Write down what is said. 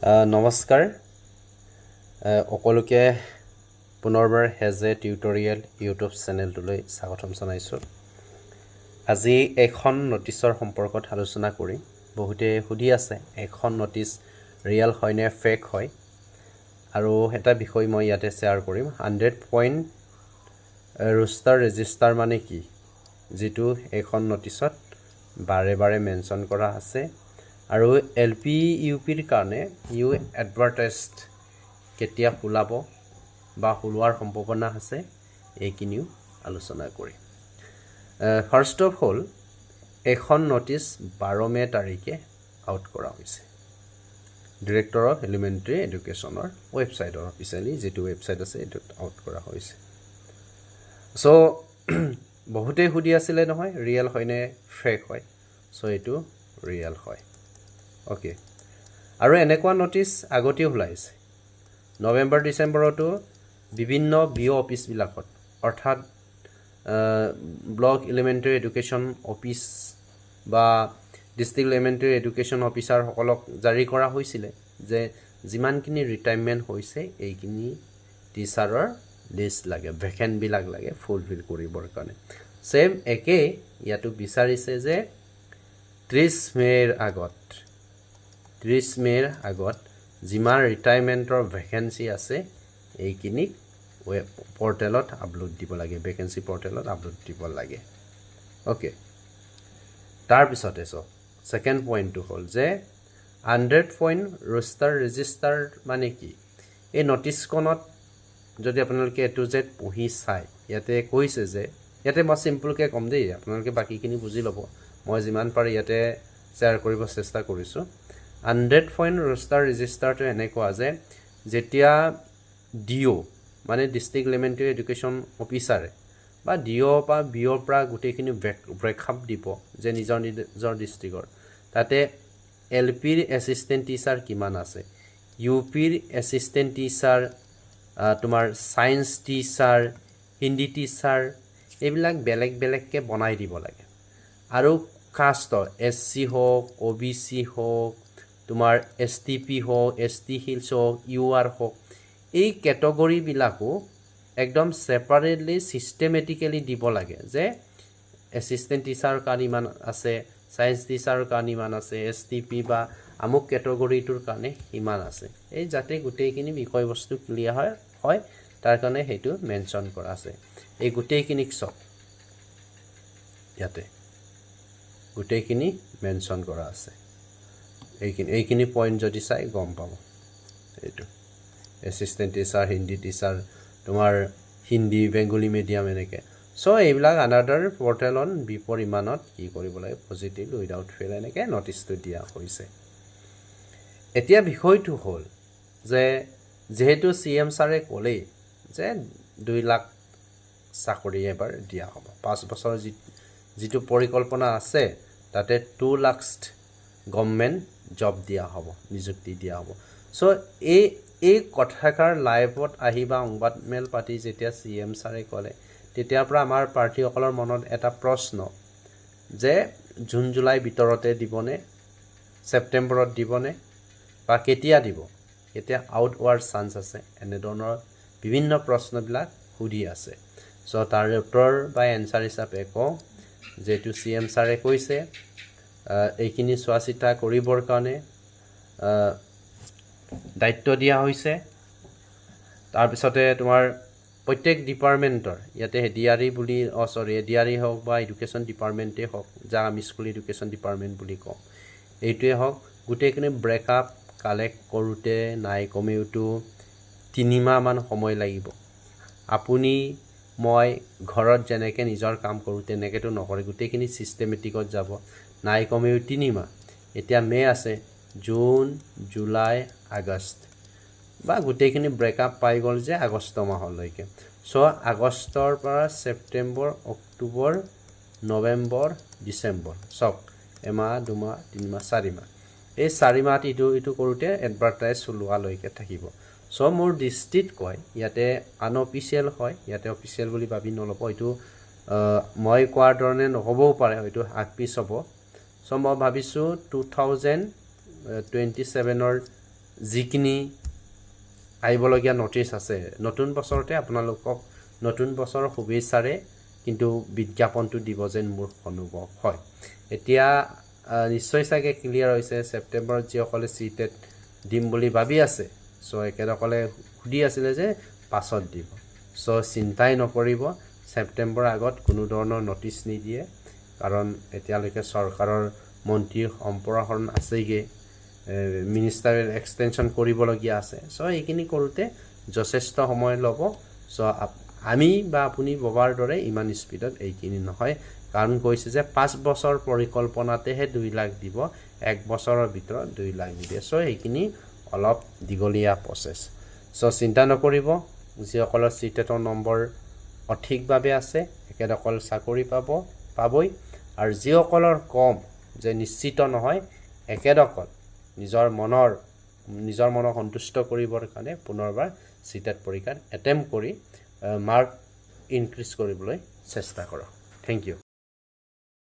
নমস্কাৰ সকলোকে পুনৰবাৰ হেজে টিউটৰিয়েল ইউটিউব চেনেলটোলৈ স্বাগতম জনাইছোঁ। আজি এখন নটিছৰ সম্পৰ্কত আলোচনা কৰিম। বহুতে সুধি আছে এখন নটিছ ৰিয়েল হয় নে ফেক হয়, আৰু এটা বিষয় মই ইয়াতে শ্বেয়াৰ কৰিম। 100 পইণ্ট ৰোষ্টাৰ ৰেজিষ্টাৰ মানে কি, যিটো এখন নটিছত বাৰে বাৰে মেনশ্যন কৰা আছে, আৰু LP UPৰ কাৰণে ইউ এডভাৰটাইজড কেতিয়া খোলাব বা খোলোৱাৰ সম্ভাৱনা আছে, এইখিনিও আলোচনা কৰিম। ফাৰ্ষ্ট অফ অল, এখন নটিছ 12 মে তাৰিখে আউট কৰা হৈছে ডিৰেক্টৰ অফ এলিমেণ্টাৰী এডুকেশ্যনৰ ৱেবছাইটৰ অফিচিয়েলি যিটো ৱেবছাইট আছে এইটোত আউট কৰা হৈছে। চ' বহুতেই সুধি আছিলে নহয় ৰিয়েল হয়নে ফেক হয়। চ' এইটো ৰিয়েল হয়। অ'কে, আৰু এনেকুৱা নটিছ আগতেও ওলাইছে। নৱেম্বৰ ডিচেম্বৰতো বিভিন্ন BO অফিচবিলাকত, অৰ্থাৎ ব্লক এলিমেণ্টাৰী এডুকেশ্যন অফিচ বা ডিষ্ট্ৰিক্ট এলিমেণ্টাৰী এডুকেশ্যন অফিচাৰসকলক জাৰি কৰা হৈছিলে যে যিমানখিনি ৰিটায়াৰমেণ্ট হৈছে এইখিনি টিচাৰৰ লিষ্ট লাগে, ভেকেণ্টবিলাক লাগে ফুলফিল কৰিবৰ কাৰণে। ছেম একেই ইয়াতো বিচাৰিছে যে 30 মেৰ আগত যিমান ৰিটায়াৰমেণ্টৰ ভেকেঞ্চি আছে এইখিনিক পৰ্টেলত আপলোড দিব লাগে, ভেকেঞ্চি পৰ্টেলত আপলোড দিব লাগে। অ'কে, তাৰপিছতে চাওক ছেকেণ্ড পইণ্টটো হ'ল যে 100 পইণ্ট ৰোষ্টাৰ ৰেজিষ্টাৰ মানে কি। এই নটিছখনত যদি আপোনালোকে A to Z পঢ়ি চায়, ইয়াতে কৈছে যে, ইয়াতে মই চিম্পলকৈ ক'ম দেই, আপোনালোকে বাকীখিনি বুজি ল'ব, মই যিমান পাৰোঁ ইয়াতে শ্বেয়াৰ কৰিব চেষ্টা কৰিছোঁ। 100 পইণ্ট ৰোষ্টাৰ ৰেজিষ্টাৰটো এনেকুৱা যে যেতিয়া DO মানে ডিষ্ট্ৰিক্ট এলিমেণ্টাৰী এডুকেশ্যন অফিচাৰে বা DO বা BOৰ পৰা গোটেইখিনি ব্ৰেকআপ দিব যে নিজৰ ডিষ্ট্ৰিক্টৰ, তাতে LPৰ এছিষ্টেণ্ট টিচাৰ কিমান আছে, UPৰ এছিষ্টেণ্ট টিচাৰ, তোমাৰ ছায়েন্স টিচাৰ, হিন্দী টিচাৰ, এইবিলাক বেলেগ বেলেগকৈ বনাই দিব লাগে। আৰু কাষ্টৰ SC হওক, OBC হওক, তোমাৰ STP হওক, ST হিলছ হওক, UR হওক, এই কেটেগৰীবিলাকো একদম ছেপাৰেটলি ছিষ্টেমেটিকেলি দিব লাগে যে এছিষ্টেণ্ট টিচাৰৰ কাৰণে ইমান আছে, ছায়েন্স টিচাৰৰ কাৰণে ইমান আছে, STP বা আমুক কেটেগৰীটোৰ কাৰণে ইমান আছে। এই যাতে গোটেইখিনি বিষয়বস্তু ক্লিয়াৰ হয় তাৰ কাৰণে সেইটো মেনশ্যন কৰা আছে। এই গোটেইখিনিক চব ইয়াতে গোটেইখিনি মেনশ্যন কৰা আছে। এইখিনি পইণ্ট যদি চাই গম পাব। এইটো এছিষ্টেণ্ট টিচাৰ, হিন্দী টিচাৰ, তোমাৰ হিন্দী বেংগলী মিডিয়াম এনেকৈ। চ' এইবিলাক আনাডাৰ পৰ্টেল অন বিপৰিমাণত কি কৰিব লাগে, পজিটিভ উইদাউট ফেল এনেকৈ নটিছটো দিয়া হৈছে। এতিয়া বিষয়টো হ'ল যে যিহেতু CM ছাৰে ক'লেই যে 2 লাখ চাকৰি এবাৰ দিয়া হ'ব, 5 বছৰ যিটো পৰিকল্পনা আছে তাতে 2 লাখ গভৰ্ণমেণ্ট জব দিয়া হ'ব, নিযুক্তি দিয়া হ'ব। চ' এই কথাষাৰ লাইভত আহি বা সংবাদমেল পাতি যেতিয়া CM ছাৰে ক'লে, তেতিয়াৰ পৰা আমাৰ প্ৰাৰ্থীসকলৰ মনত এটা প্ৰশ্ন যে জুন জুলাই ভিতৰতে দিবনে, ছেপ্টেম্বৰত দিবনে, বা কেতিয়া দিব, কেতিয়া আউট হোৱাৰ চান্স আছে, এনেধৰণৰ বিভিন্ন প্ৰশ্নবিলাক সুধি আছে। চ' তাৰ উত্তৰ বা এনচাৰ হিচাপে কওঁ যিহেতু CM ছাৰে কৈছে এইখিনি চোৱা চিতা কৰিবৰ কাৰণে দায়িত্ব দিয়া হৈছে। তাৰপিছতে তোমাৰ প্ৰত্যেক ডিপাৰ্টমেণ্টৰ ইয়াতে DRE বুলি DRE হওক বা এডুকেশ্যন ডিপাৰ্টমেণ্টেই হওক, যাক আমি স্কুল এডুকেশ্যন ডিপাৰ্টমেণ্ট বুলি কওঁ, এইটোৱে হওক, গোটেইখিনি ব্ৰেকআপ কালেক্ট কৰোঁতে নাই কমেওতো 3 মাহমান সময় লাগিব। আপুনি মই ঘৰত যেনেকৈ নিজৰ কাম কৰোঁ তেনেকৈতো নকৰে, গোটেইখিনি ছিষ্টেমেটিকত যাব, নাই কমেও 3 মাহ। এতিয়া মে আছে, জুন, জুলাই, আগষ্ট, বা গোটেইখিনি ব্ৰেকআপ পাই গ'ল যে আগষ্ট মাহলৈকে। চ' আগষ্টৰ পৰা ছেপ্টেম্বৰ, অক্টোবৰ, নৱেম্বৰ, ডিচেম্বৰ, চাওক এমাহ, 2 মাহ, 3 মাহ, 4 মাহ। এই 4 মাহত ইটো কৰোঁতে এডভাৰটাইজ ওলোৱালৈকে থাকিব। চ' মোৰ দৃষ্টিত কয় ইয়াতে আনঅফিচিয়েল হয়, ইয়াতে অফিচিয়েল বুলি ভাবি নল'ব, এইটো মই কোৱাৰ ধৰণে নহ'বও পাৰে, হয়তো আগ পিছ হ'ব। চ' মই ভাবিছোঁ 2027 যিখিনি আহিবলগীয়া নটিচ আছে নতুন বছৰতে আপোনালোকক নতুন বছৰৰ শুভেচ্ছাৰে কিন্তু বিজ্ঞাপনটো দিব যেন মোৰ অনুভৱ হয় এতিয়া নিশ্চয় চাগে ক্লিয়াৰ হৈছে ছেপ্টেম্বৰত যিসকলে চিটেট দিম বুলি ভাবি আছে চ' একেসকলে সুধি আছিলে যে পাছত দিব চ' চিন্তাই নকৰিব ছেপ্টেম্বৰৰ আগত কোনো ধৰণৰ নটিচ নিদিয়ে কাৰণ এতিয়ালৈকে চৰকাৰৰ মন্ত্ৰীৰ সম্প্ৰসাৰণ আছেগৈ মিনিষ্টাৰিয়েল এক্সটেনশ্যন কৰিবলগীয়া আছে চ' এইখিনি কৰোঁতে যথেষ্ট সময় ল'ব চ' আমি বা আপুনি ভবাৰ দৰে ইমান স্পীডত এইখিনি নহয় কাৰণ কৈছে যে 5 বছৰ পৰিকল্পনাতেহে 2 লাখ দিব 1 বছৰৰ ভিতৰত 2 লাখ নিদিয়ে চ' এইখিনি অলপ দীঘলীয়া প্ৰচেছ চ' চিন্তা নকৰিব যিসকলৰ চিটেটৰ নম্বৰ সঠিকভাৱে আছে একেদকল চাকৰি পাবই আৰু যিসকলৰ কম যে নিশ্চিত নহয় একেদকল নিজৰ মনক সন্তুষ্ট কৰিবৰ কাৰণে পুনৰবাৰ চিটেট পৰীক্ষাত এটেম্প কৰি মাৰ্ক ইনক্ৰিজ কৰিবলৈ চেষ্টা কৰক থেংক ইউ